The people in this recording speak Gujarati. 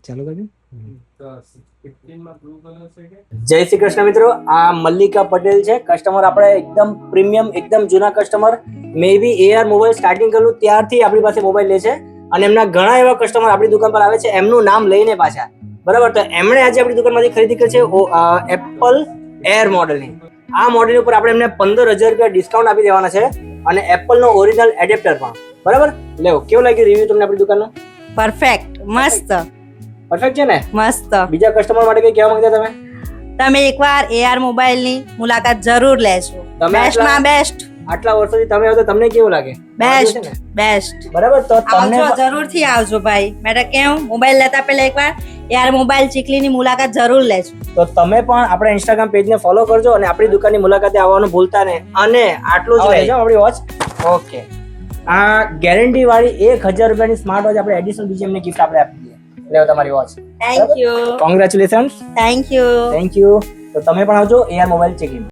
ચાલો કરજો. જય શ્રી કૃષ્ણ મિત્રો, આ મલ્લિકા પટેલ છે કસ્ટમર. આપણે એકદમ પ્રીમિયમ, એકદમ જૂના કસ્ટમર. મે બી AR મોબાઈલ સ્ટાર્ટિંગ કરેલું ત્યારથી આપણી પાસે મોબાઈલ લે છે અને એમના ઘણા એવા કસ્ટમર આપણી દુકાન પર આવે છે એમનું નામ લઈને પાછા. બરાબર, તો એમણે આજે આપણી દુકાનમાંથી ખરીદી કરી છે એપલ એર મોડલની. આ મોડેલ ઉપર આપણે એમને 15,000 રૂપિયા ડિસ્કાઉન્ટ આપી દેવાના છે અને એપલનો ઓરિજિનલ એડેપ્ટર પણ. બરાબર, લેવો. કેવું લાગ્યું રિવ્યુ તમને આપણી દુકાનનું? પરફેક્ટ, મસ્ત, પરફેક્ટ છે ને? મસ્ત. બીજા કસ્ટમર માટે કઈ કહેવા માંગતા તમે? તમે એકવાર AR મોબાઈલની મુલાકાત જરૂર લેજો. તમે બેસ્ટમાં બેસ્ટ, આટલા વર્ષોથી તમે આવતો તમને કેવું લાગે? Best, best. બરાબર, તો તમને આવજો, જરૂરથી આવજો ભાઈ. મેં કેમ મોબાઈલ લેતા પહેલા એકવાર AR મોબાઈલ ચીખલીની મુલાકાત જરૂર લેજો. તો તમે પણ આપણા ઇન્સ્ટાગ્રામ પેજને ફોલો કરજો અને આપણી દુકાનની મુલાકાતે આવવાનું ભૂલતા નહીં. અને આટલું જ લેજો આપણી વોચ. ઓકે, આ ગેરંટી વાળી 1,000 રૂપિયાની સ્માર્ટ વોચ આપણે એડિશનલ બીજી એમને ગિફ્ટ આપણે આપી દઈએ. લેવો તમારી watch. Thank you, congratulations. Thank you. Thank you. તો તમે પણ આવજો AR મોબાઈલ ચેકિંગ.